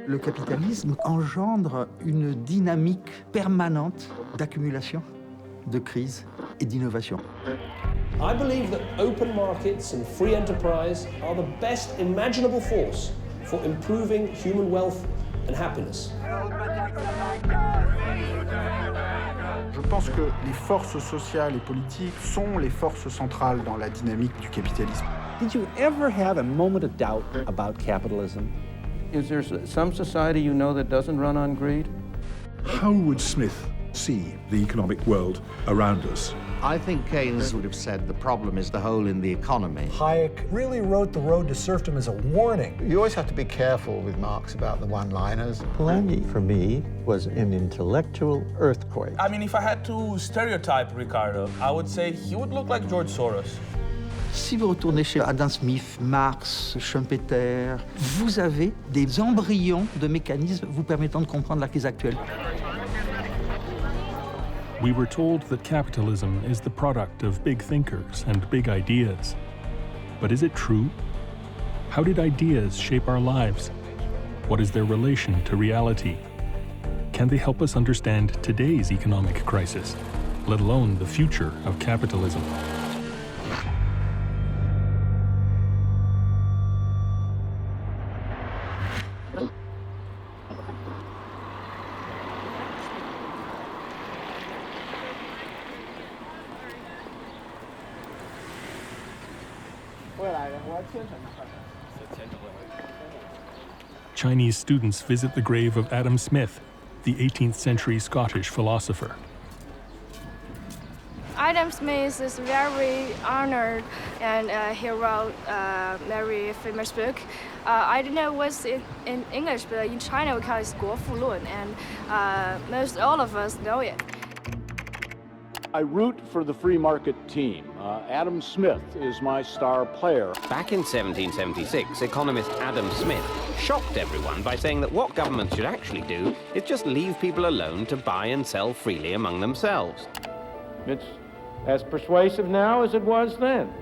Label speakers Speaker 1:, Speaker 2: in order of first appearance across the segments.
Speaker 1: Le capitalisme engendre une dynamique permanente d'accumulation, de crise et d'innovation.
Speaker 2: I believe that open markets and free enterprise are the best imaginable force for improving human wealth and happiness.
Speaker 3: Je pense que les forces sociales et politiques sont les forces centrales dans la dynamique du capitalisme.
Speaker 4: Did you ever have a moment of doubt about capitalism? Is there some society you know that doesn't run on greed?
Speaker 5: How would Smith see the economic world around us?
Speaker 6: I think Keynes would have said the problem is the hole in the economy.
Speaker 7: Hayek really wrote The Road to Serfdom as a warning.
Speaker 8: You always have to be careful with Marx about the one-liners.
Speaker 9: Polanyi, for me, was an intellectual earthquake.
Speaker 10: I mean, if I had to stereotype Ricardo, I would say he would look like George Soros.
Speaker 1: Si vous retournez chez Adam Smith, Marx, Schumpeter, vous avez des embryons de mécanismes vous permettant de comprendre la crise actuelle.
Speaker 11: We were told that capitalism is the product of big thinkers and big ideas. But is it true? How did ideas shape our lives? What is their relation to reality? Can they help us understand today's economic crisis, let alone the future of capitalism? Chinese students visit the grave of Adam Smith, the 18th century Scottish philosopher.
Speaker 12: Adam Smith is very honored, and he wrote a very famous book. I don't know what's in English, but in China we call it 国富论, and most all of us know it.
Speaker 13: I root for the free market team. Adam Smith is my star player.
Speaker 14: Back in 1776, economist Adam Smith shocked everyone by saying that what governments should actually do is just leave people alone to buy and sell freely among themselves.
Speaker 13: It's as persuasive now as it was then.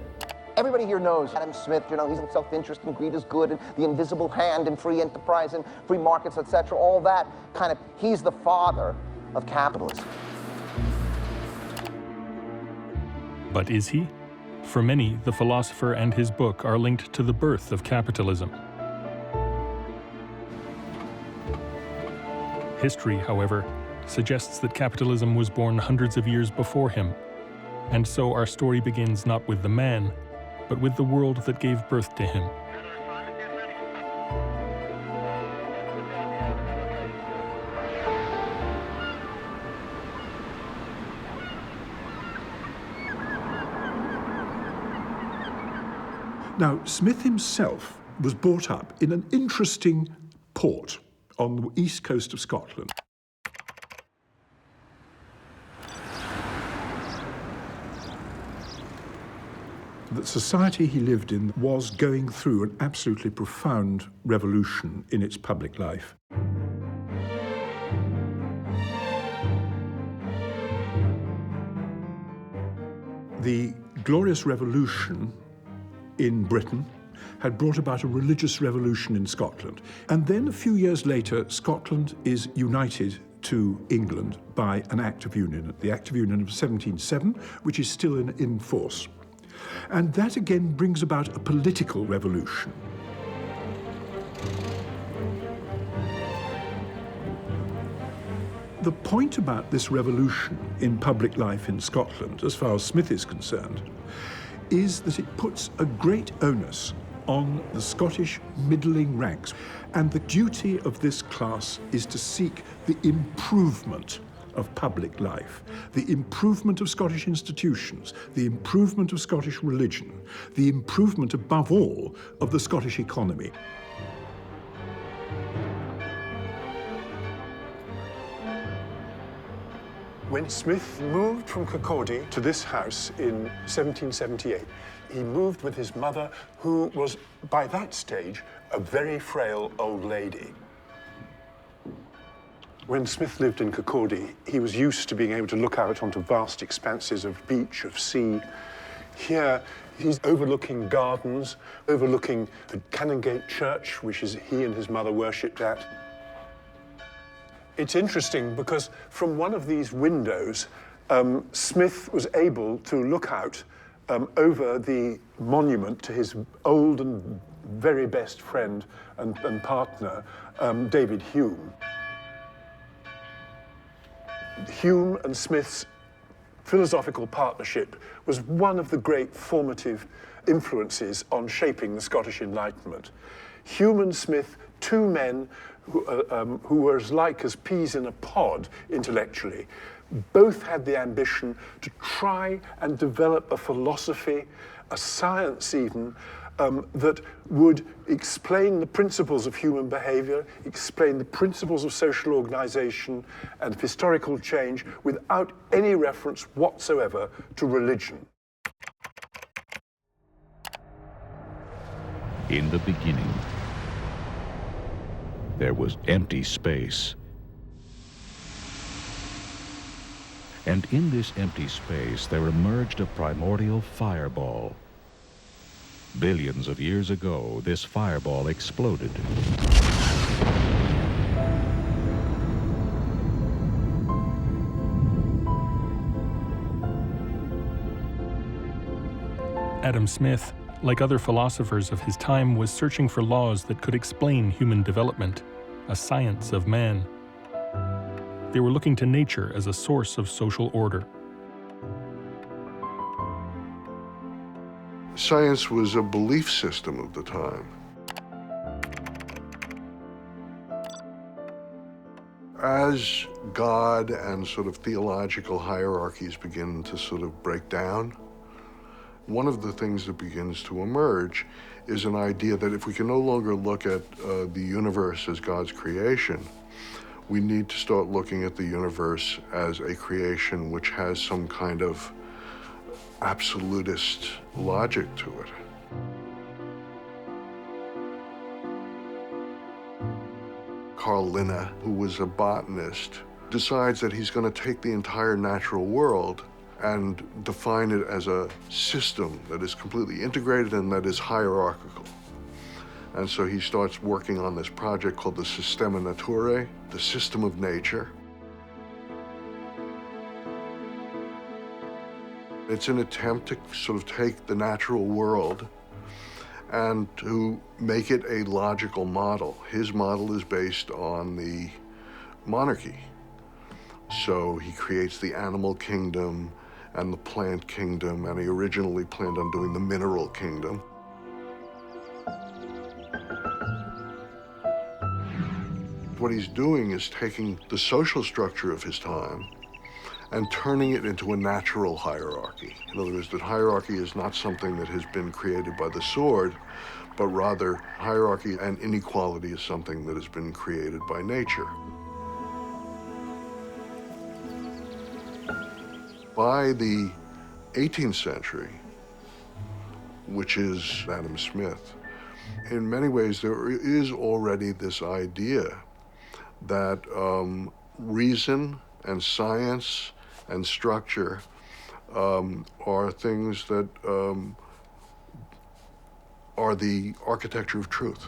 Speaker 15: Everybody here knows Adam Smith, you know, he's self-interest and greed is good and the invisible hand and free enterprise and free markets, etc. All that kind of, he's the father of capitalism.
Speaker 11: But is he? For many, the philosopher and his book are linked to the birth of capitalism. History, however, suggests that capitalism was born hundreds of years before him. And so our story begins not with the man, but with the world that gave birth to him.
Speaker 5: Now, Smith himself was brought up in an interesting port on the east coast of Scotland. The society he lived in was going through an absolutely profound revolution in its public life. The Glorious Revolution in Britain had brought about a religious revolution in Scotland. And then a few years later, Scotland is united to England by an Act of Union, the Act of Union of 1707, which is still in force. And that again brings about a political revolution. The point about this revolution in public life in Scotland, as far as Smith is concerned, is that it puts a great onus on the Scottish middling ranks. And the duty of this class is to seek the improvement of public life, the improvement of Scottish institutions, the improvement of Scottish religion, the improvement, above all, of the Scottish economy.
Speaker 16: When Smith moved from Kirkcaldy to this house in 1778, he moved with his mother, who was, by that stage, a very frail old lady. When Smith lived in Kirkcaldy, he was used to being able to look out onto vast expanses of beach, of sea. Here, He's overlooking gardens, overlooking the Canongate Church, which is he and his mother worshipped at. It's interesting because from one of these windows, Smith was able to look out over the monument to his old and very best friend and partner, David Hume. Hume and Smith's philosophical partnership was one of the great formative influences on shaping the Scottish Enlightenment. Hume and Smith, two men who were as like as peas in a pod intellectually, both had the ambition to try and develop a philosophy, a science even, that would explain the principles of human behavior, explain the principles of social organization and historical change without any reference whatsoever to religion.
Speaker 17: In the beginning, there was empty space. And in this empty space, there emerged a primordial fireball. Billions of years ago, this fireball exploded.
Speaker 11: Adam Smith, like other philosophers of his time, was searching for laws that could explain human development, a science of man. They were looking to nature as a source of social order.
Speaker 18: Science was a belief system of the time. As God and sort of theological hierarchies begin to sort of break down, one of the things that begins to emerge is an idea that if we can no longer look at the universe as God's creation, we need to start looking at the universe as a creation which has some kind of absolutist logic to it. Carl Linne, who was a botanist, decides that he's going to take the entire natural world and define it as a system that is completely integrated and that is hierarchical. And so he starts working on this project called the Systema Naturae, the system of nature. It's an attempt to sort of take the natural world and to make it a logical model. His model is based on the monarchy. So he creates the animal kingdom and the plant kingdom, and he originally planned on doing the mineral kingdom. What he's doing is taking the social structure of his time and turning it into a natural hierarchy. In other words, that hierarchy is not something that has been created by the sword, but rather hierarchy and inequality is something that has been created by nature. By the 18th century, which is Adam Smith, in many ways there is already this idea that reason and science and structure are things that are the architecture of truth.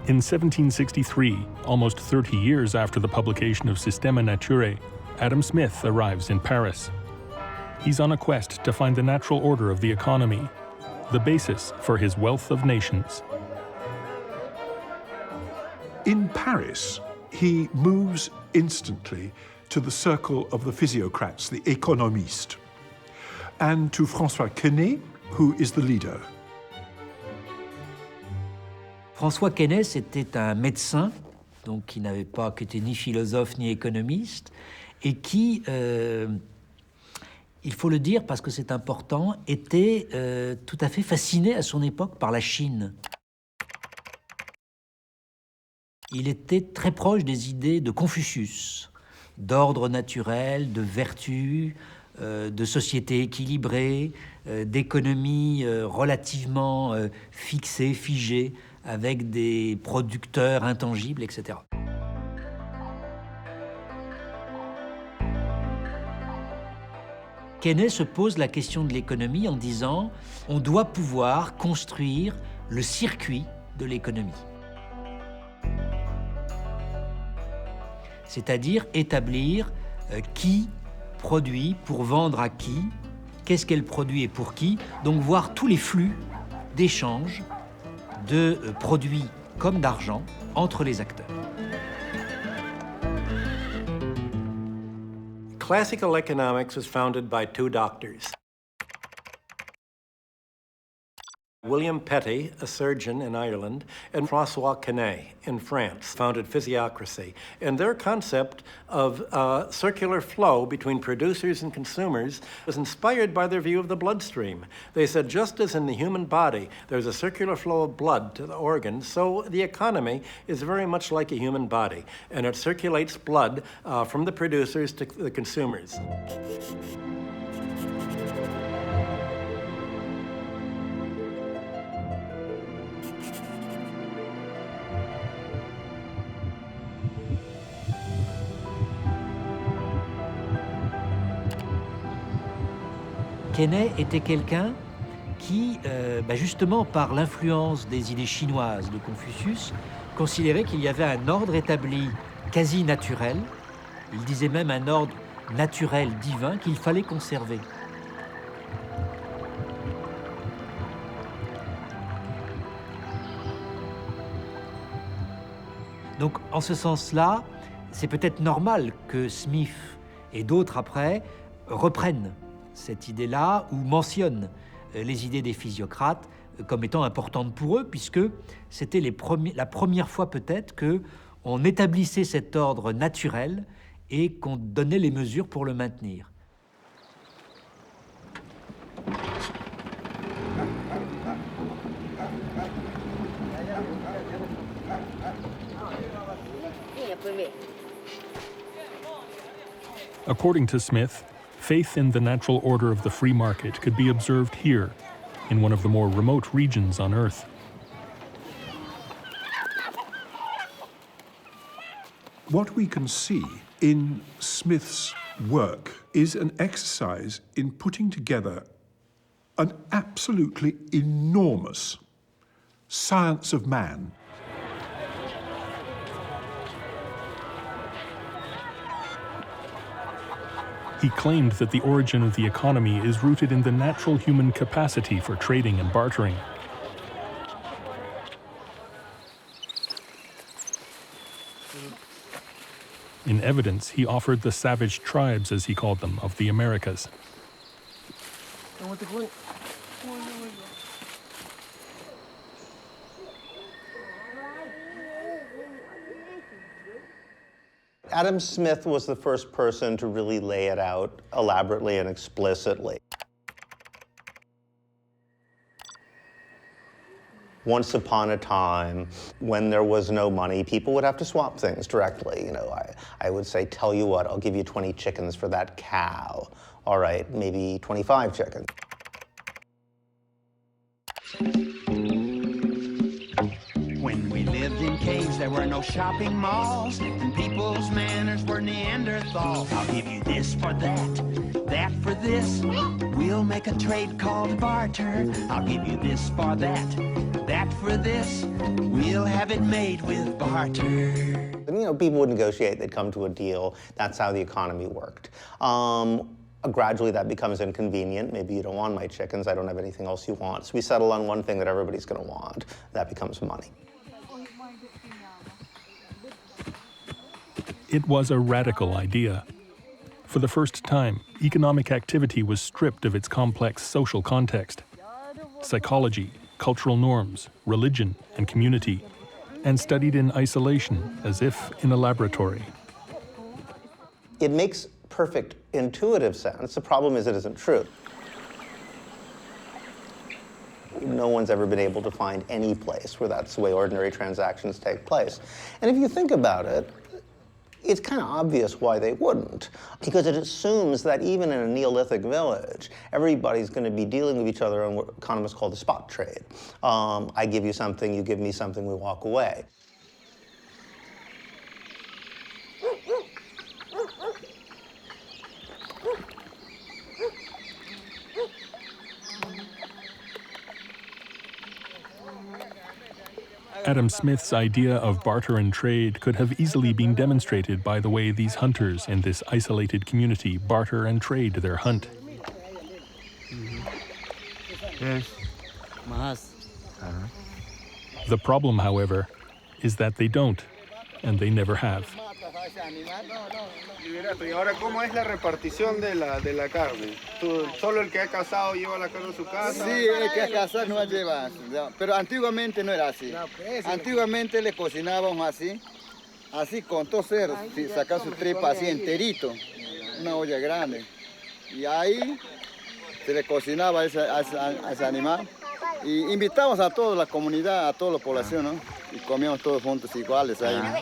Speaker 11: In 1763, almost 30 years after the publication of Systema Naturae, Adam Smith arrives in Paris. He's on a quest to find the natural order of the economy, the basis for his wealth of nations.
Speaker 5: In Paris, he moves instantly to the circle of the physiocrats, the économistes, and to François Quesnay, who is the leader.
Speaker 19: François Quesnay, c'était un médecin, donc qui n'avait pas, qui était ni philosophe ni économiste, et qui, il faut le dire parce que c'est important, était tout à fait fasciné à son époque par la Chine. Il était très proche des idées de Confucius, d'ordre naturel, de vertu, de société équilibrée, d'économie relativement fixée, figée, avec des producteurs intangibles, etc. Keynes se pose la question de l'économie en disant on doit pouvoir construire le circuit de l'économie. C'est-à-dire établir qui produit pour vendre à qui, qu'est-ce qu'elle produit et pour qui, donc voir tous les flux d'échange de produits comme d'argent entre les acteurs.
Speaker 20: Classical economics was founded by two doctors. William Petty, a surgeon in Ireland, and François Quesnay in France, founded Physiocracy. And their concept of circular flow between producers and consumers was inspired by their view of the bloodstream. They said, just as in the human body, there's a circular flow of blood to the organs, so the economy is very much like a human body, and it circulates blood from the producers to the consumers.
Speaker 19: Quesnay était quelqu'un qui, justement par l'influence des idées chinoises de Confucius, considérait qu'il y avait un ordre établi quasi naturel, il disait même un ordre naturel divin qu'il fallait conserver. Donc en ce sens-là, c'est peut-être normal que Smith et d'autres après reprennent cette idée-là ou mentionnent les idées des physiocrates comme étant importantes pour eux, puisque c'était la première fois peut-être qu'on établissait cet ordre naturel et qu'on donnait les mesures pour le maintenir.
Speaker 11: According to Smith, faith in the natural order of the free market could be observed here, in one of the more remote regions on Earth.
Speaker 5: What we can see in Smith's work is an exercise in putting together an absolutely enormous science of man.
Speaker 11: He claimed that the origin of the economy is rooted in the natural human capacity for trading and bartering. In evidence, he offered the savage tribes, as he called them, of the Americas.
Speaker 9: Adam Smith was the first person to really lay it out elaborately and explicitly. Once upon a time, when there was no money, people would have to swap things directly. You know, I would say, tell you what, I'll give you 20 chickens for that cow. All right, maybe 25 chickens.
Speaker 21: When we lived in caves, there were no shopping malls, and people's manners were Neanderthal. I'll give you this for that, that for this. We'll make a trade called barter. I'll give you this for that, that for this. We'll have it made with barter.
Speaker 9: And, you know, people would negotiate, they'd come to a deal. That's how the economy worked. Gradually that becomes inconvenient. Maybe you don't want my chickens, I don't have anything else you want. So we settle on one thing that everybody's gonna want. That becomes money.
Speaker 11: It was a radical idea. For the first time, economic activity was stripped of its complex social context. Psychology, cultural norms, religion, and community, and studied in isolation, as if in a laboratory.
Speaker 9: It makes perfect intuitive sense. The problem is it isn't true. No one's ever been able to find any place where that's the way ordinary transactions take place. And if you think about it, it's kind of obvious why they wouldn't, because it assumes that even in a Neolithic village, everybody's going to be dealing with each other on what economists call the spot trade. I give you something, you give me something, we walk away.
Speaker 11: Adam Smith's idea of barter and trade could have easily been demonstrated by the way these hunters in this isolated community barter and trade their hunt.
Speaker 1: Yes.
Speaker 11: The problem, however, is that they don't, and they never have.
Speaker 2: ¿Y ahora cómo es la repartición de la carne? ¿Solo el que ha cazado lleva la carne a su casa?
Speaker 22: Sí, el que ha cazado no la lleva, pero antiguamente no era así. Antiguamente le cocinábamos así con dos cerdos, sacar su tripa así enterito, una olla grande. Y ahí se le cocinaba a ese animal. Y invitamos a toda la comunidad, a toda la población, ¿no? Y comíamos todos juntos iguales ahí, ¿no?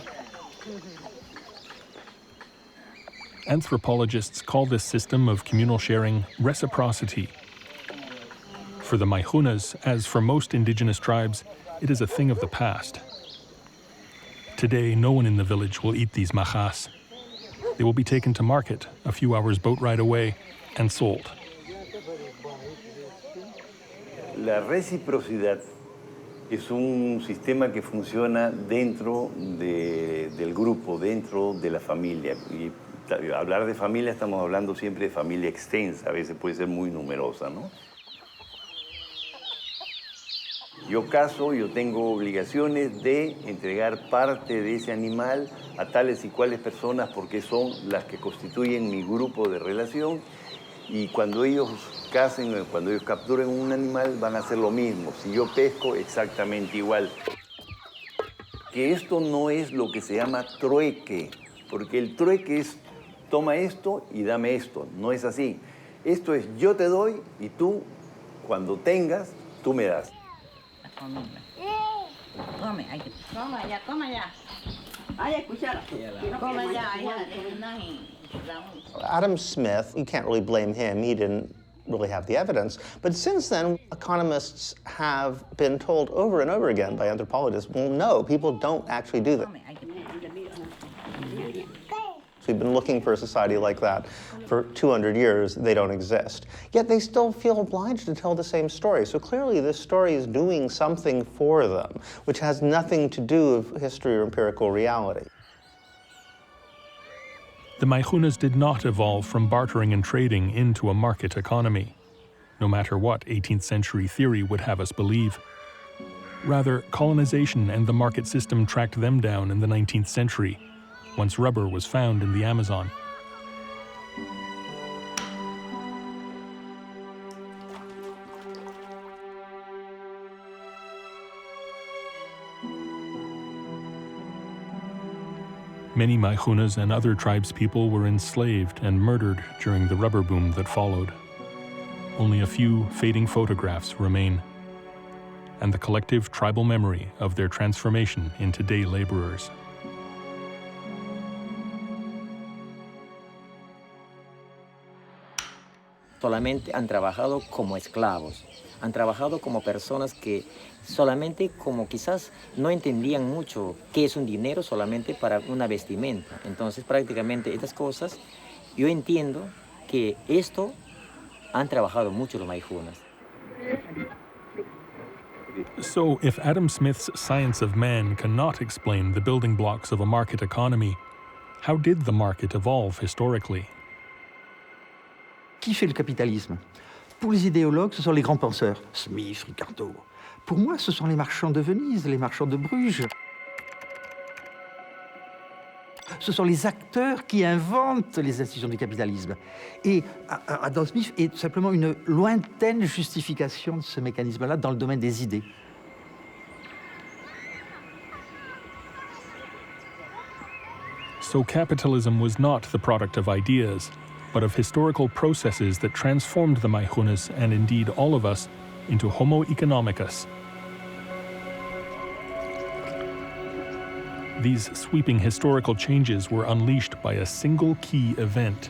Speaker 11: Anthropologists call this system of communal sharing reciprocity. For the Maihunas, as for most indigenous tribes, it is a thing of the past. Today, no one in the village will eat these majas. They will be taken to market, a few hours' boat ride away, and sold.
Speaker 23: La reciprocidad es un sistema que funciona dentro del grupo, dentro de la familia. Y hablar de familia, estamos hablando siempre de familia extensa, a veces puede ser muy numerosa, ¿no? Yo caso, yo tengo obligaciones de entregar parte de ese animal a tales y cuales personas porque son las que constituyen mi grupo de relación. Y cuando ellos cacen, cuando ellos capturen un animal, van a hacer lo mismo. Si yo pesco, exactamente igual. Que esto no es lo que se llama trueque, porque el trueque es toma esto y dame esto. No es así. Esto es yo te doy y tú, cuando tengas, tú me das.
Speaker 9: Adam Smith, you can't really blame him. He didn't really have the evidence. But since then, economists have been told over and over again by anthropologists, well, no, people don't actually do that. We've been looking for a society like that for 200 years. They don't exist. Yet they still feel obliged to tell the same story. So clearly this story is doing something for them, which has nothing to do with history or empirical reality.
Speaker 11: The Maihunas did not evolve from bartering and trading into a market economy, no matter what 18th century theory would have us believe. Rather, colonization and the market system tracked them down in the 19th century, once rubber was found in the Amazon. Many Maihunas and other tribespeople were enslaved and murdered during the rubber boom that followed. Only a few fading photographs remain, and the collective tribal memory of their transformation into day laborers.
Speaker 24: Solamente han trabajado como esclavos, han trabajado como personas que solamente como quizás no entendían mucho qué es un dinero solamente para una vestimenta. Entonces prácticamente estas cosas, yo entiendo que esto han trabajado mucho los Maihunas.
Speaker 11: So if Adam Smith's science of man cannot explain the building blocks of a market economy, how did the market evolve historically?
Speaker 1: Qui fait le capitalisme? Pour les idéologues, ce sont les grands penseurs, Smith, Ricardo. Pour moi, ce sont les marchands de Venise, les marchands de Bruges. Ce sont les acteurs qui inventent les institutions du capitalisme. Et Adam Smith est simplement une lointaine justification de ce mécanisme-là dans le domaine des idées.
Speaker 11: So capitalism was not the product of ideas, but of historical processes that transformed the Maihunas, and indeed all of us, into Homo economicus. These sweeping historical changes were unleashed by a single key event.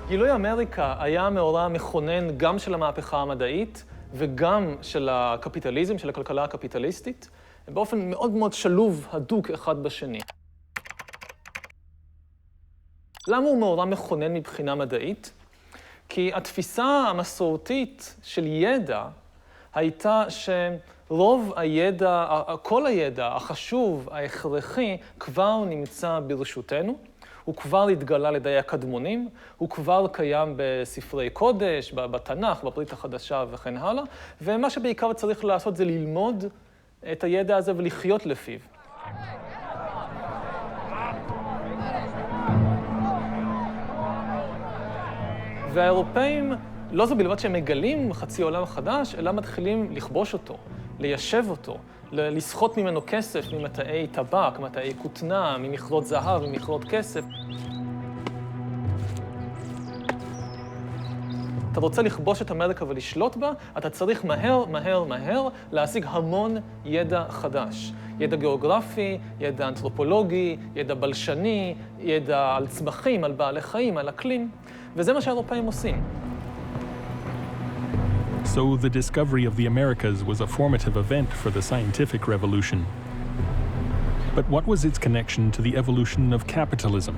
Speaker 25: גילוי אמריקה היה מאורע מכונן גם של המהפכה המדעית וגם של הקפיטליזם, של הכלכלה הקפיטליסטית. באופן מאוד מאוד שלוב, הדוק אחד בשני. למה הוא מאורע מכונן מבחינה מדעית? כי התפיסה המסורתית של ידע הייתה שרוב הידע, כל הידע החשוב, ההכרחי, כבר נמצא ברשותנו. הוא כבר התגלה לידי הקדמונים, הוא כבר קיים בספרי קודש, בתנ"ך, בברית החדשה וכן הלאה, ומה שבעיקר צריך לעשות זה ללמוד את הידע הזה ולחיות לפיו. והאירופאים, לא זו בלבד שהם מגלים חצי עולם חדש, אלא מתחילים לכבוש אותו, ליישב אותו, לסחוט ממנו כסף, ממטעי טבק, מטעי כותנה, ממכרות זהב, ממכרות כסף. אתה רוצה לכבוש את אמריקה ולשלוט בה, אתה צריך מהר להשיג המון ידע חדש. ידע גיאוגרפי, ידע אנתרופולוגי, ידע בלשני, ידע על צמחים, על בעלי חיים, על אקלים, וזה מה שהאירופאים עושים.
Speaker 11: So the discovery of the Americas was a formative event for the scientific revolution. But what was its connection to the evolution of capitalism?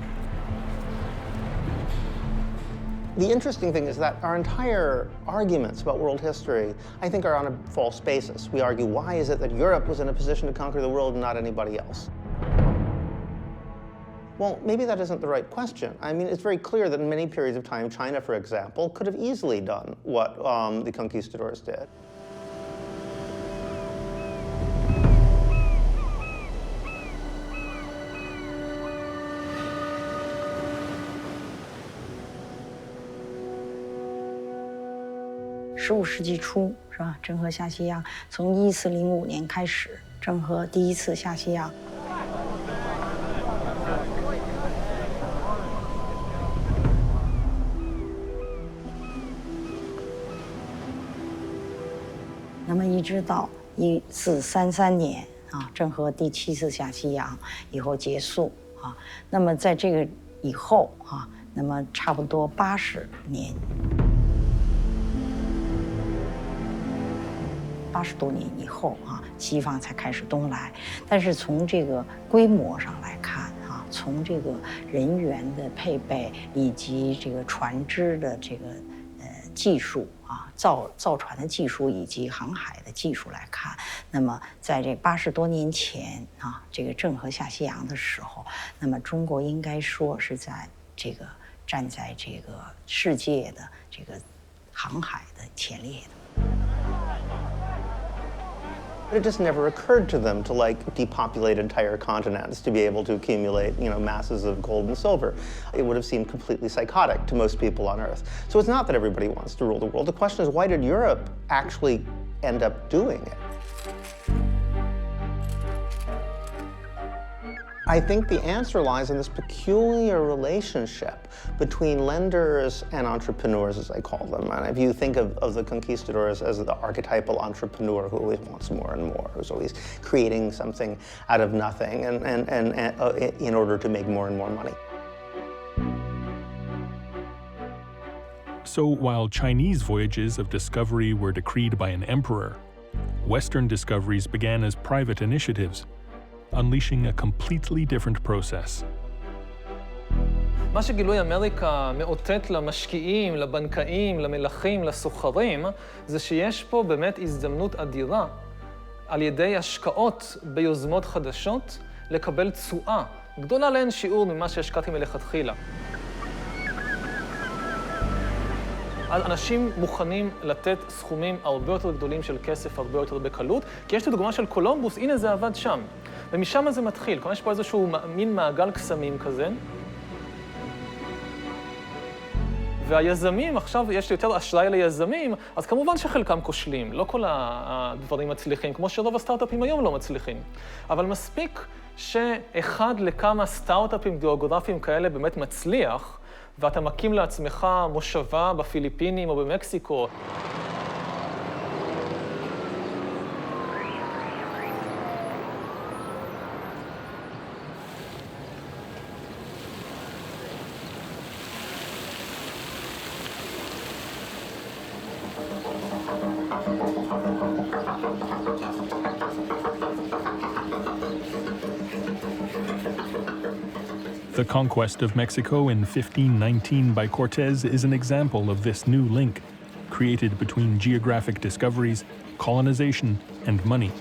Speaker 9: The interesting thing is that our entire arguments about world history, I think, are on a false basis. We argue, why is it that Europe was in a position to conquer the world and not anybody else? Well, maybe that isn't the right question. I mean, it's very clear that in many periods of time, China, for example, could have easily done what the conquistadors did.15
Speaker 3: 世纪初，是吧？郑和下西洋，从1405年开始，郑和第一次下西洋。那么一直到1433年啊，郑和第7次下西洋以后结束啊。那么在这个以后啊，那么差不多80年。80多年以后啊，西方才开始东来。但是从这个规模上来看啊，从这个人员的配备以及这个船只的这个技术啊，造船的技术以及航海的技术来看，那么在这80多年前啊，这个郑和下西洋的时候，那么中国应该说是在这个站在这个世界的这个航海的前列的。
Speaker 9: But it just never occurred to them to depopulate entire continents to be able to accumulate, masses of gold and silver. It would have seemed completely psychotic to most people on Earth. So it's not that everybody wants to rule the world. The question is, why did Europe actually end up doing it? I think the answer lies in this peculiar relationship between lenders and entrepreneurs, as I call them. And if you think of the conquistadors as the archetypal entrepreneur who always wants more and more, who's always creating something out of nothing and in order to make more and more money.
Speaker 11: So while Chinese voyages of discovery were decreed by an emperor, Western discoveries began as private initiatives, unleashing a completely different process.
Speaker 25: מה שגילוי אמריקה מאותת למשקיעים, לבנקאים, למלכים, לסוחרים, זה שיש פה באמת הזדמנות אדירה על ידי השקעות ביוזמות חדשות לקבל תשואה גדולה לאין שיעור ממה שהשקעתי מלכתחילה. אז אנשים מוכנים לתת סכומים הרבה יותר גדולים של כסף, הרבה יותר בקלות, כי יש את הדוגמה של קולומבוס, הנה זה עבד שם. ומשם זה מתחיל, כלומר יש פה איזשהו מין מעגל קסמים כזה. והיזמים, עכשיו יש יותר אשראי ליזמים, אז כמובן שחלקם כושלים, לא כל הדברים מצליחים, כמו שרוב הסטארט-אפים היום לא מצליחים. אבל מספיק שאחד לכמה סטארט-אפים גיאוגרפיים כאלה באמת מצליח, ואתה מקים לעצמך מושבה בפיליפינים או במקסיקו.
Speaker 11: The conquest of Mexico in 1519 by Cortés is an example of this new link, created between geographic discoveries, colonization, and money.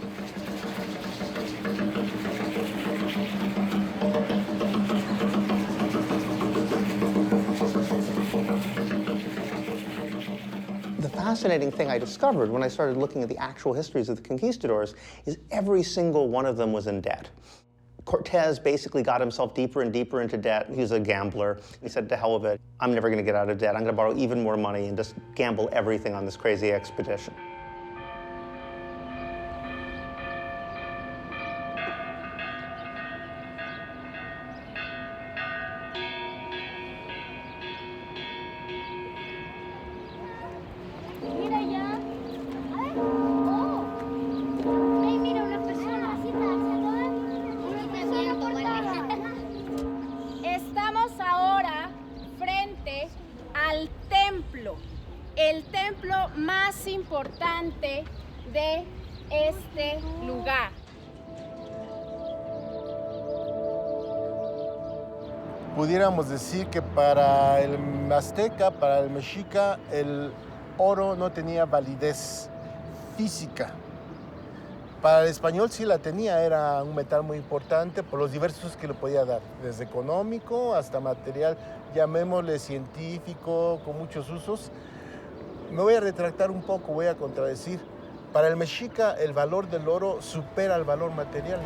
Speaker 9: The fascinating thing I discovered when I started looking at the actual histories of the conquistadors is every single one of them was in debt. Cortés basically got himself deeper and deeper into debt. He was a gambler. He said, to hell with it, I'm never going to get out of debt. I'm going to borrow even more money and just gamble everything on this crazy expedition.
Speaker 4: Estamos ahora frente al templo, el templo más importante de este lugar.
Speaker 6: Pudiéramos decir que para el azteca, para el mexica, el oro no tenía validez física. Para el español sí la tenía, era un metal muy importante por los diversos usos que le podía dar, desde económico hasta material, llamémosle científico, con muchos usos. Me voy a retractar un poco, voy a contradecir. Para el mexica el valor del oro supera el valor material.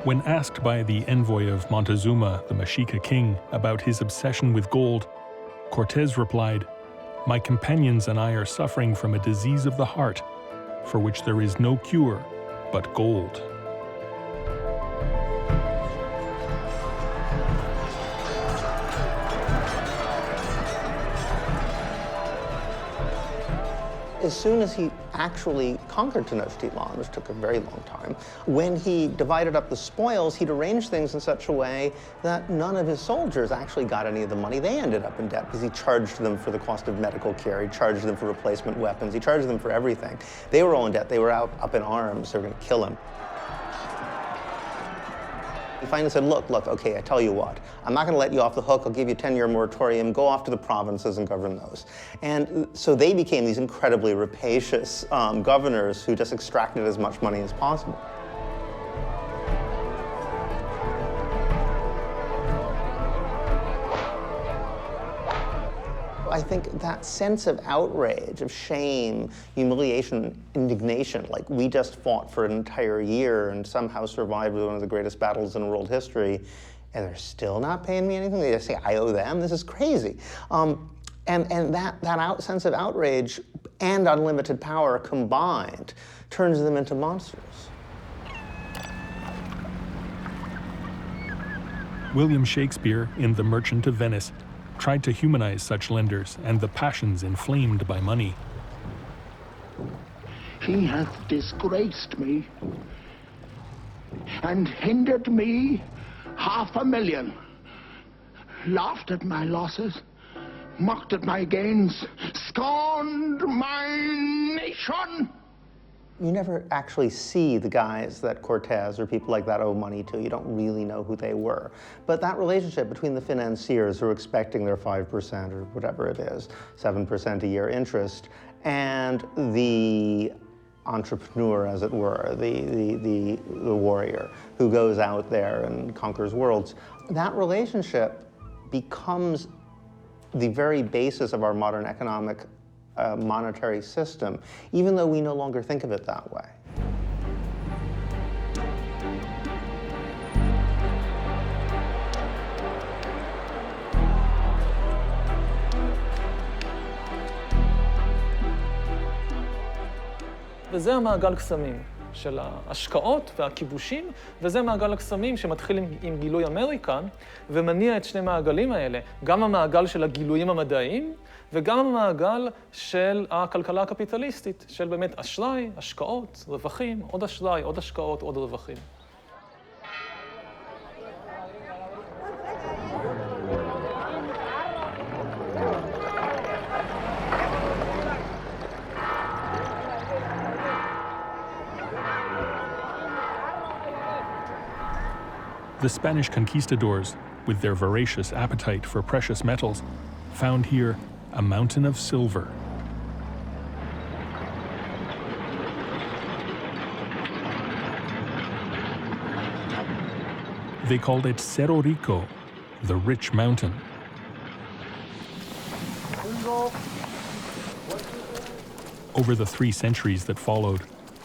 Speaker 11: When asked by the envoy of Montezuma, the Mexica king, about his obsession with gold, Cortés replied, "My companions and I are suffering from a disease of the heart, for which there is no cure but gold."
Speaker 9: As soon as he actually conquered Tenochtitlan, which took a very long time, when he divided up the spoils, he'd arranged things in such a way that none of his soldiers actually got any of the money. They ended up in debt because he charged them for the cost of medical care, he charged them for replacement weapons, he charged them for everything. They were all in debt, they were up in arms, they were going to kill him. He finally said, look, okay, I tell you what, I'm not going to let you off the hook, I'll give you a 10-year moratorium, go off to the provinces and govern those. And so they became these incredibly rapacious governors who just extracted as much money as possible. I think that sense of outrage, of shame, humiliation, indignation, like we just fought for an entire year and somehow survived one of the greatest battles in world history, and they're still not paying me anything? They just say, I owe them? This is crazy. And that sense of outrage and unlimited power combined turns them into monsters.
Speaker 11: William Shakespeare, in The Merchant of Venice, tried to humanize such lenders and the passions inflamed by money.
Speaker 7: He hath disgraced me and hindered me 500,000, laughed at my losses, mocked at my gains, scorned my nation.
Speaker 9: You never actually see the guys that Cortés or people like that owe money to. You don't really know who they were. But that relationship between the financiers who are expecting their 5% or whatever it is, 7% a year interest, and the entrepreneur, as it were, the warrior who goes out there and conquers worlds, that relationship becomes the very basis of our modern economic monetary system, even though we no longer think of it that way.
Speaker 25: וזה המעגל קסמים של ההשקעות והכיבושים, וזה מעגל הקסמים שמתחיל עם גילוי אמריקן ומניע את שני מעגלים האלה, גם המעגל של הגילויים המדעיים וגם המעגל של הכלכלה הקפיטליסטית, של באמת אשראי, השקעות, רווחים, עוד אשראי, עוד השקעות, עוד רווחים.
Speaker 11: The Spanish conquistadors, with their voracious appetite for precious metals, found here a mountain of silver. They called it Cerro Rico, the rich mountain. Over the 3 centuries that followed,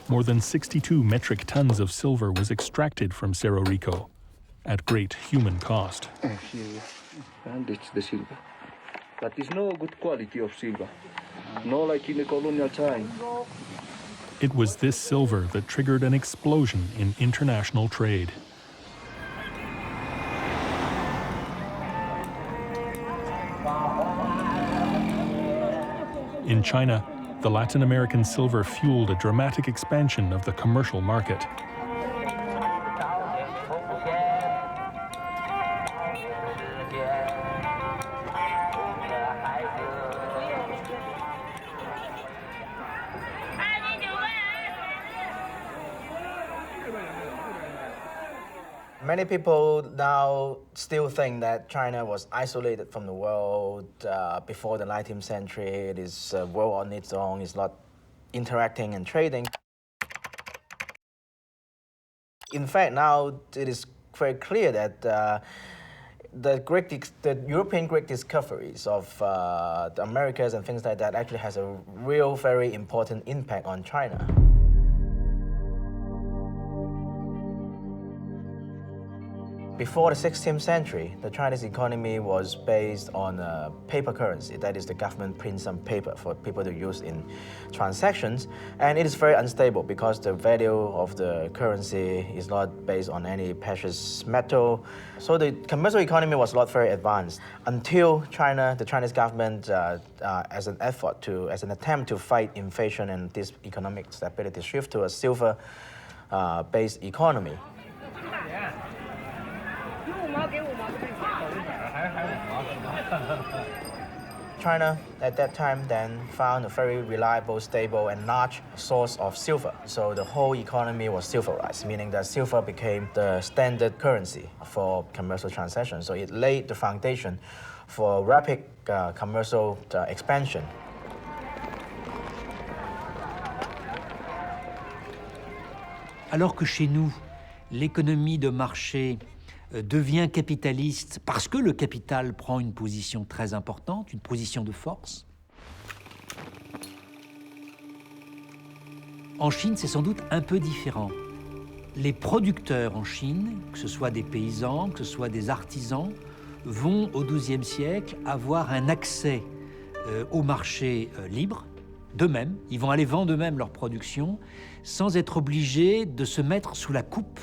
Speaker 11: more than 62 metric tons of silver was extracted from Cerro Rico, at great human cost.
Speaker 8: And it's the silver. But it's no good quality of silver, not like in the colonial time.
Speaker 11: It was this silver that triggered an explosion in international trade. In China, the Latin American silver fueled a dramatic expansion of the commercial market.
Speaker 10: Many people now still think that China was isolated from the world before the 19th century. It is a world on its own. It's not interacting and trading. In fact, now it is very clear that the European Greek discoveries of the Americas and things like that actually has a real, very important impact on China. Before the 16th century, the Chinese economy was based on a paper currency. That is, the government prints some paper for people to use in transactions. And it is very unstable because the value of the currency is not based on any precious metal. So the commercial economy was not very advanced until China, the Chinese government, as an attempt to fight inflation and this economic stability, shift to a silver-based economy. China at that time then found a very reliable, stable, and large source of silver. So the whole economy was silverized, meaning that silver became the standard currency for commercial transactions. So it laid the foundation for rapid commercial expansion.
Speaker 19: Alors que chez nous, l'économie de marché devient capitaliste parce que le capital prend une position très importante, une position de force. En Chine, c'est sans doute un peu différent. Les producteurs en Chine, que ce soit des paysans, que ce soit des artisans, vont au XIIe siècle avoir un accès au marché libre d'eux-mêmes. Ils vont aller vendre eux-mêmes leur production sans être obligés de se mettre sous la coupe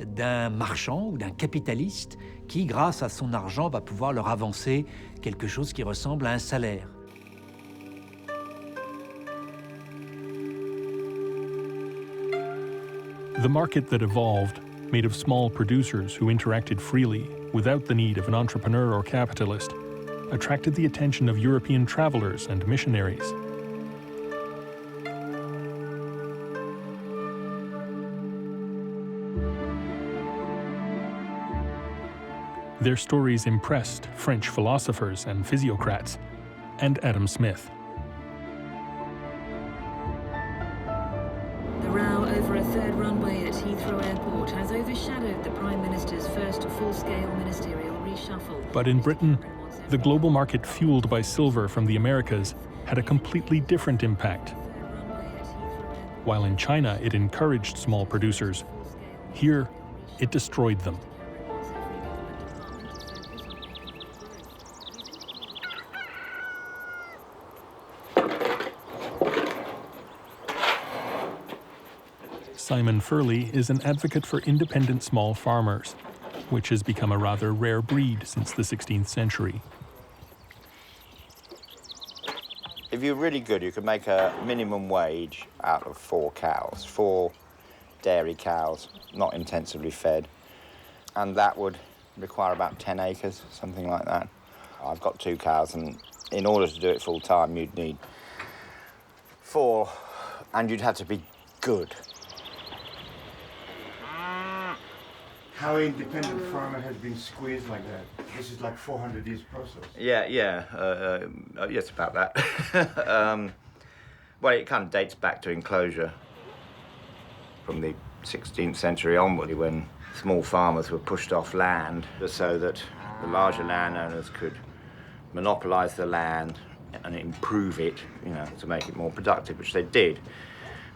Speaker 19: d'un marchand ou d'un capitaliste qui, grâce à son argent, va pouvoir leur avancer quelque chose qui ressemble à un salaire.
Speaker 11: The market that evolved, made of small producers who interacted freely without the need of an entrepreneur or capitalist, attracted the attention of European travelers and missionaries. Their stories impressed French philosophers and physiocrats, and Adam Smith.
Speaker 12: The row over a third runway at Heathrow Airport has overshadowed the Prime Minister's first full-scale ministerial reshuffle.
Speaker 11: But in Britain, the global market fueled by silver from the Americas had a completely different impact. While in China it encouraged small producers, here it destroyed them. Simon Furley is an advocate for independent small farmers, which has become a rather rare breed since the 16th century.
Speaker 13: If you're really good, you could make a minimum wage out of 4 cows, 4 dairy cows, not intensively fed. And that would require about 10 acres, something like that. I've got 2 cows, and in order to do it full time, you'd need 4, and you'd have to be good.
Speaker 14: how independent farmer has been squeezed like that. This is like 400 years process.
Speaker 13: Yes, about that. Well, it kind of dates back to enclosure from the 16th century onward, when small farmers were pushed off land so that the larger landowners could monopolise the land and improve it, to make it more productive, which they did.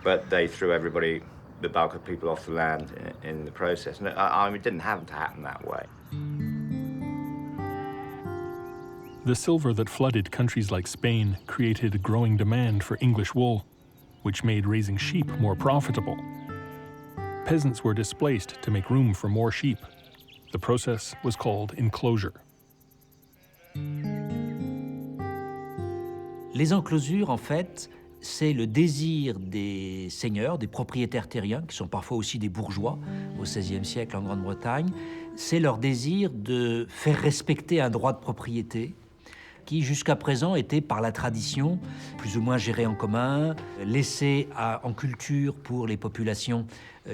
Speaker 13: But they threw the bulk of people off the land in the process. And it didn't have to happen that way.
Speaker 11: The silver that flooded countries like Spain created a growing demand for English wool, which made raising sheep more profitable. Peasants were displaced to make room for more sheep. The process was called enclosure.
Speaker 19: Les enclosures, en fait, c'est le désir des seigneurs, des propriétaires terriens, qui sont parfois aussi des bourgeois au XVIe siècle en Grande-Bretagne. C'est leur désir de faire respecter un droit de propriété qui, jusqu'à présent, était par la tradition plus ou moins géré en commun, laissé en culture pour les populations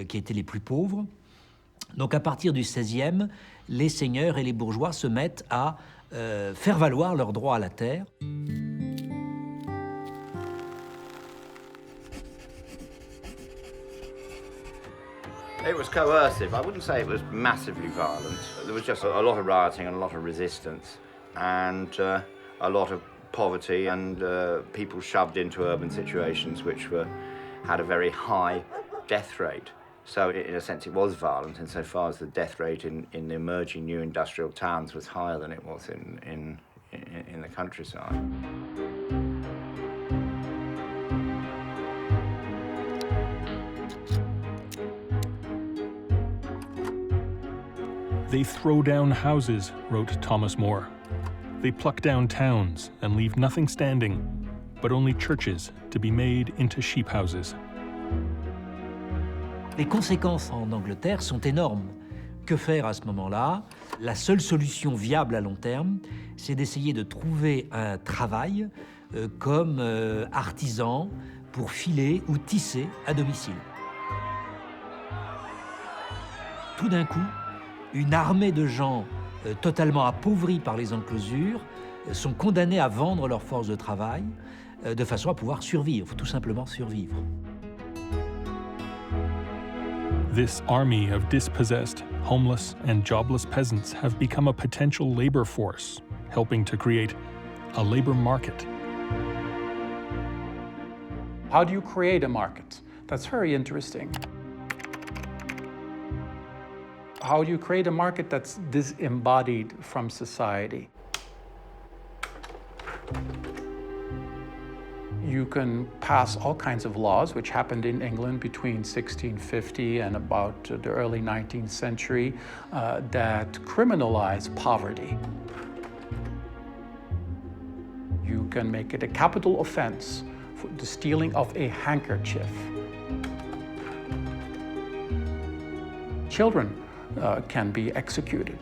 Speaker 19: qui étaient les plus pauvres. Donc à partir du XVIe, les seigneurs et les bourgeois se mettent à faire valoir leur droit à la terre.
Speaker 13: It was coercive. I wouldn't say it was massively violent. There was just a lot of rioting and a lot of resistance, and a lot of poverty, and people shoved into urban situations which had a very high death rate. So in a sense it was violent insofar as the death rate in the emerging new industrial towns was higher than it was in the countryside.
Speaker 11: They throw down houses, wrote Thomas More. They pluck down towns and leave nothing standing, but only churches to be made into sheep houses.
Speaker 19: Les conséquences en Angleterre sont énormes. Que faire à ce moment-là? La seule solution viable à long terme, c'est d'essayer de trouver un travail comme artisan pour filer ou tisser à domicile. Tout d'un coup, une armée de gens totalement appauvris par les enclosures sont condamnés à vendre leurs forces de travail de façon à pouvoir survivre, tout simplement survivre.
Speaker 11: This army of dispossessed, homeless, and jobless peasants have become a potential labor force, helping to create a labor market.
Speaker 15: How do you create a market? That's very interesting. How do you create a market that's disembodied from society? You can pass all kinds of laws, which happened in England between 1650 and about the early 19th century, that criminalize poverty. You can make it a capital offense for the stealing of a handkerchief. Children can be executed.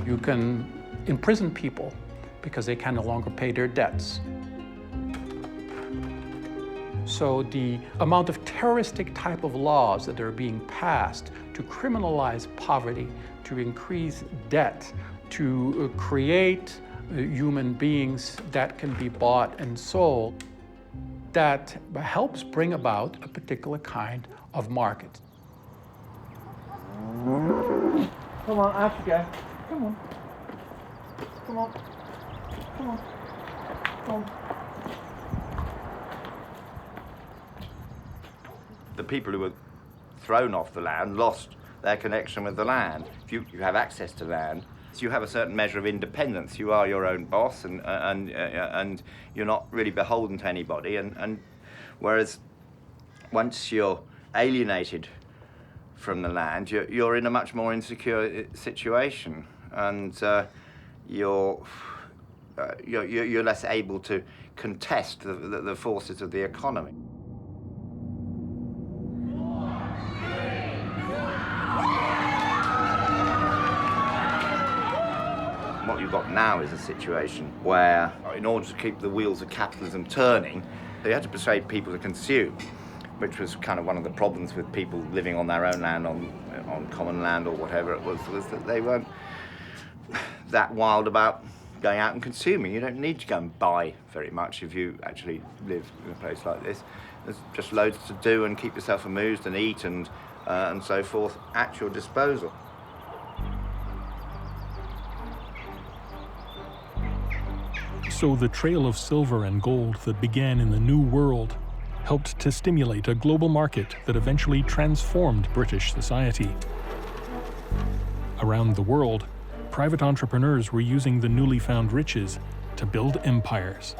Speaker 15: You can imprison people because they can no longer pay their debts. So the amount of terroristic type of laws that are being passed to criminalize poverty, to increase debt, to create human beings that can be bought and sold, that helps bring about a particular kind of market. Come on, Africa. Come on. Come on. Come on. Come on.
Speaker 13: The people who were thrown off the land lost their connection with the land. If you have access to land, you have a certain measure of independence. You are your own boss, and you're not really beholden to anybody. And whereas once you're alienated from the land, you're in a much more insecure situation, and you're less able to contest the forces of the economy. What you've got now is a situation where, in order to keep the wheels of capitalism turning, they had to persuade people to consume. which was kind of one of the problems with people living on their own land, on common land or whatever it was that they weren't that wild about going out and consuming. You don't need to go and buy very much if you actually live in a place like this. There's just loads to do and keep yourself amused and eat and so forth at your disposal.
Speaker 11: So the trail of silver and gold that began in the New World helped to stimulate a global market that eventually transformed British society. Around the world, private entrepreneurs were using the newly found riches to build empires.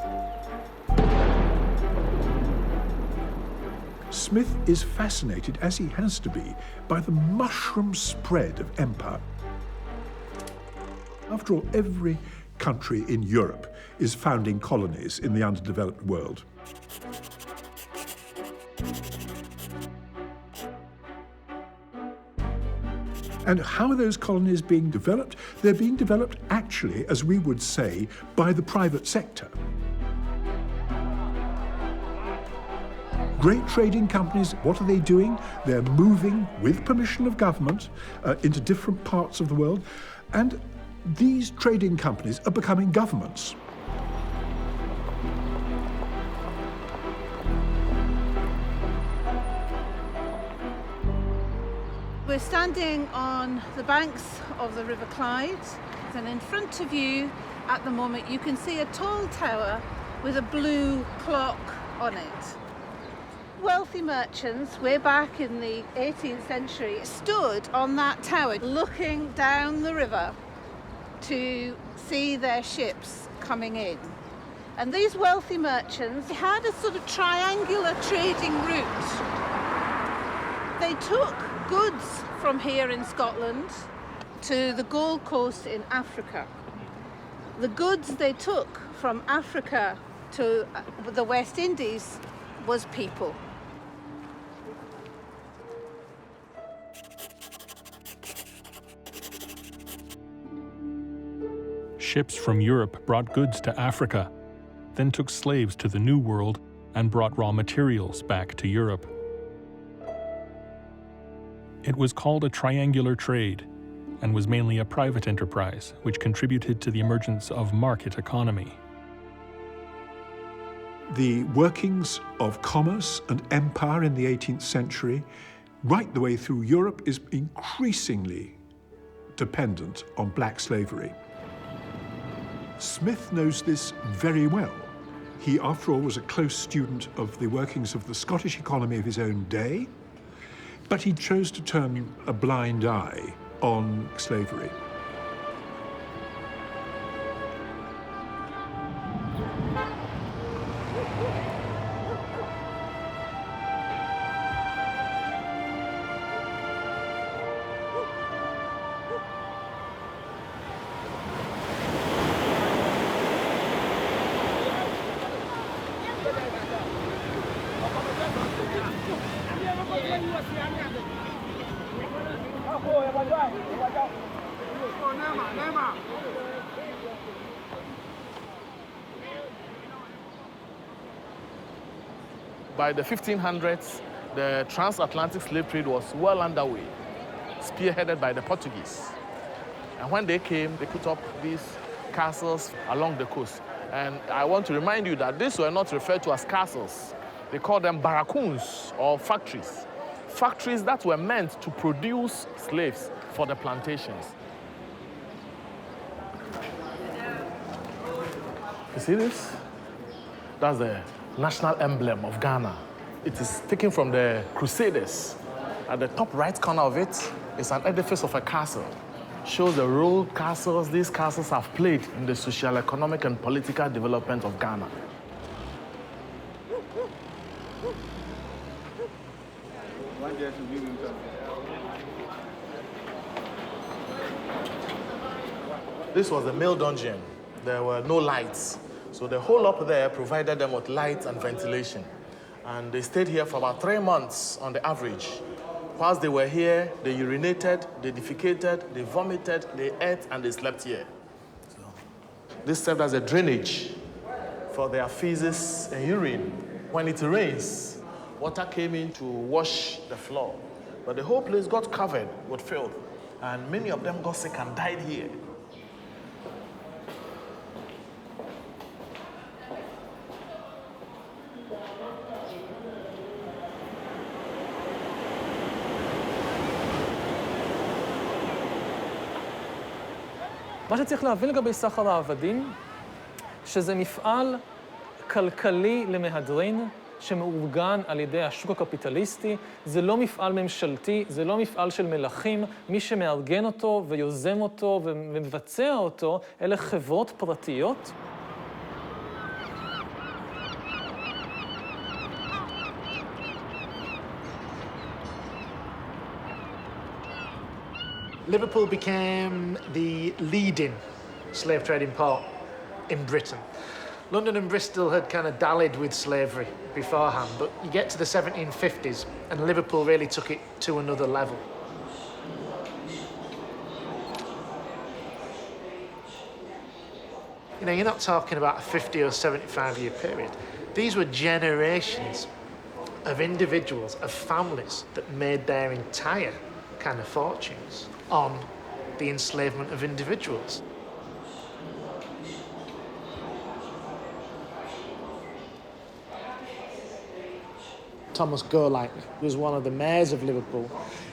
Speaker 5: Smith is fascinated, as he has to be, by the mushroom spread of empire. After all, every country in Europe is founding colonies in the underdeveloped world. And how are those colonies being developed? They're being developed actually, as we would say, by the private sector. Great trading companies, what are they doing? They're moving, with permission of government, into different parts of the world, and these trading companies are becoming governments.
Speaker 16: We're standing on the banks of the River Clyde, and in front of you at the moment you can see a tall tower with a blue clock on it. Wealthy merchants, way back in the 18th century, stood on that tower looking down the river to see their ships coming in. And these wealthy merchants had a sort of triangular trading route. They took goods from here in Scotland to the Gold Coast in Africa. The goods they took from Africa to the West Indies was people.
Speaker 11: Ships from Europe brought goods to Africa, then took slaves to the New World and brought raw materials back to Europe. It was called a triangular trade and was mainly a private enterprise, which contributed to the emergence of market economy.
Speaker 5: The workings of commerce and empire in the 18th century, right the way through Europe, is increasingly dependent on black slavery. Smith knows this very well. He, after all, was a close student of the workings of the Scottish economy of his own day, but he chose to turn a blind eye on slavery.
Speaker 25: By the 1500s, the transatlantic slave trade was well underway, spearheaded by the Portuguese. And when they came, they put up these castles along the coast. And I want to remind you that these were not referred to as castles. They called them barracoons, or factories. Factories that were meant to produce slaves for the plantations. You see this? That's the national emblem of Ghana. It is taken from the Crusaders. At the top right corner of it is an edifice of a castle. Shows the role these castles have played in the social, economic, and political development of Ghana. This was the male dungeon. There were no lights. So the hole up there provided them with light and ventilation. And they stayed here for about 3 months on the average. Whilst they were here, they urinated, they defecated, they vomited, they ate, and they slept here. So this served as a drainage for their feces and urine. When it rains,
Speaker 2: water came in to wash the floor. But the whole place got covered with filth, and many of them got sick and died here.
Speaker 25: מה שצריך להבין לגבי סחר העבדים, שזה מפעל כלכלי למהדרין, שמאורגן על ידי השוק הקפיטליסטי, זה לא מפעל ממשלתי, זה לא מפעל של מלכים, מי שמארגן אותו ויוזם אותו ומבצע אותו, אלה חברות פרטיות.
Speaker 17: Liverpool became the leading slave trading port in Britain. London and Bristol had kind of dallied with slavery beforehand, but you get to the 1750s and Liverpool really took it to another level. You know, you're not talking about a 50 or 75-year period. These were generations of individuals, of families that made their entire kind of fortunes on the enslavement of individuals. Thomas Golightly was one of the mayors of Liverpool.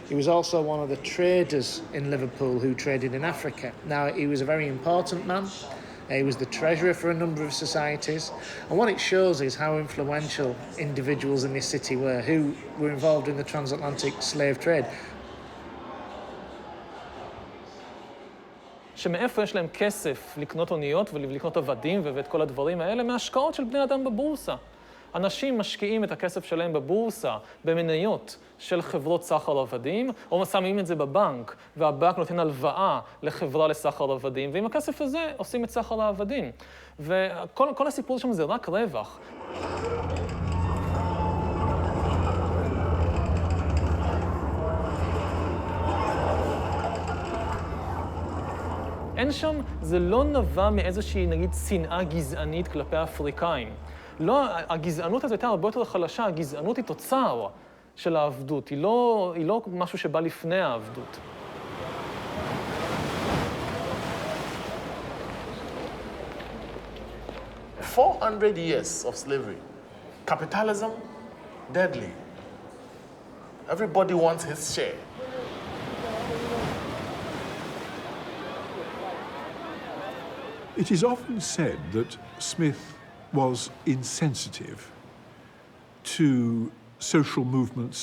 Speaker 17: He was also one of the traders in Liverpool who traded in Africa. Now, he was a very important man. He was the treasurer for a number of societies. And what it shows is how influential individuals in this city were who were involved in the transatlantic slave trade.
Speaker 25: שמאיפה יש להם כסף לקנות אוניות ולקנות עבדים ואת כל הדברים האלה? מהשקעות של בני אדם בבורסה. אנשים משקיעים את הכסף שלהם בבורסה, במניות של חברות סחר עבדים, או שמים את זה בבנק, והבנק נותן הלוואה לחברה לסחר עבדים, ועם הכסף הזה עושים את סחר העבדים. וכל הסיפור שם זה רק רווח. אין שם, זה לא נבע מאיזושהי, נגיד, שנאה גזענית כלפי האפריקאים. לא, הגזענות הזאת הייתה הרבה יותר חלשה, הגזענות היא תוצר של העבדות, היא לא משהו שבא לפני העבדות.
Speaker 2: "400 years of slavery. Capitalism, deadly. Everybody wants his share."
Speaker 5: It is often said that Smith was insensitive to social movements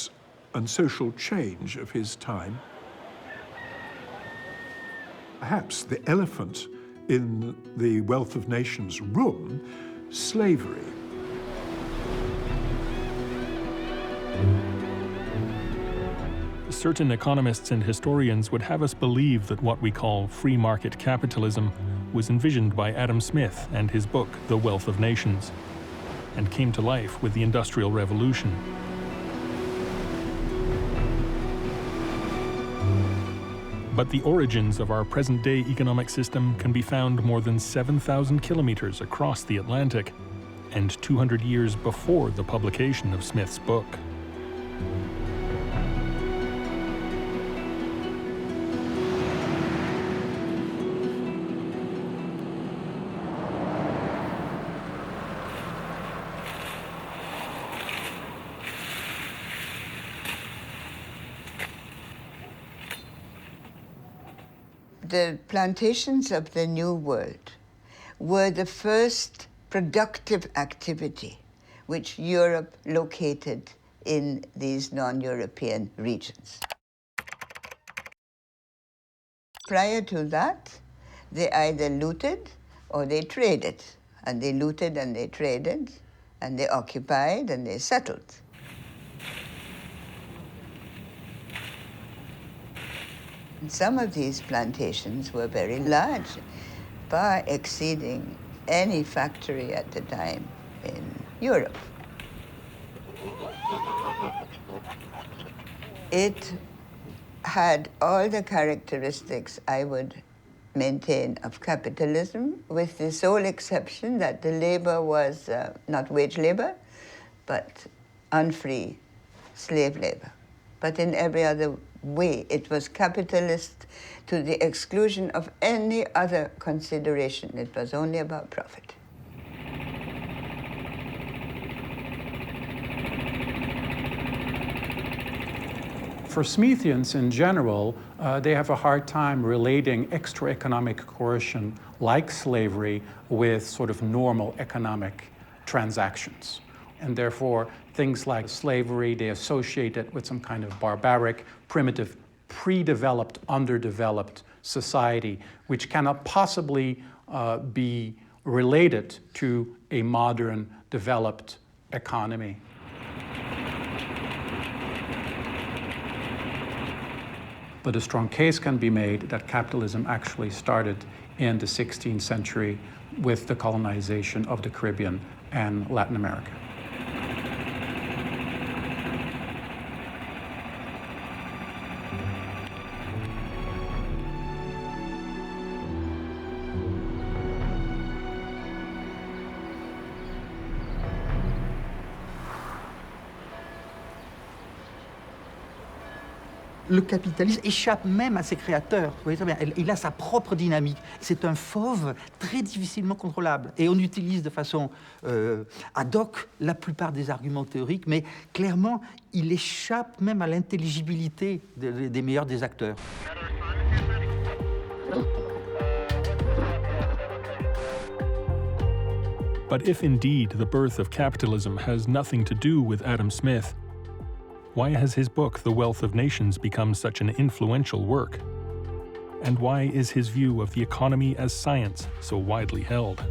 Speaker 5: and social change of his time. Perhaps the elephant in the Wealth of Nations room, slavery.
Speaker 11: Certain economists and historians would have us believe that what we call free market capitalism was envisioned by Adam Smith and his book, The Wealth of Nations, and came to life with the Industrial Revolution. But the origins of our present-day economic system can be found more than 7,000 kilometers across the Atlantic, and 200 years before the publication of Smith's book.
Speaker 18: The plantations of the New World were the first productive activity which Europe located in these non-European regions. Prior to that, they either looted or they traded. And they looted and they traded, and they occupied and they settled. And some of these plantations were very large, far exceeding any factory at the time in Europe. It had all the characteristics I would maintain of capitalism, with the sole exception that the labor was not wage labor, but unfree slave labor. But in every other way, it was capitalist to the exclusion of any other consideration. It was only about profit.
Speaker 15: For Smithians in general, they have a hard time relating extra economic coercion like slavery with sort of normal economic transactions. And therefore, things like slavery, they associate it with some kind of barbaric, primitive, pre-developed, underdeveloped society, which cannot possibly be related to a modern, developed economy. But a strong case can be made that capitalism actually started in the 16th century with the colonization of the Caribbean and Latin America.
Speaker 1: Le capitalisme échappe même à ses créateurs. Vous voyez très bien, il a sa propre dynamique. C'est un fauve très difficilement contrôlable. Et on utilise de façon ad hoc la plupart des arguments théoriques, mais clairement, il échappe même à l'intelligibilité des meilleurs des acteurs.
Speaker 11: But if indeed the birth of capitalism has nothing to do with Adam Smith, why has his book, The Wealth of Nations, become such an influential work? And why is his view of the economy as science so widely held?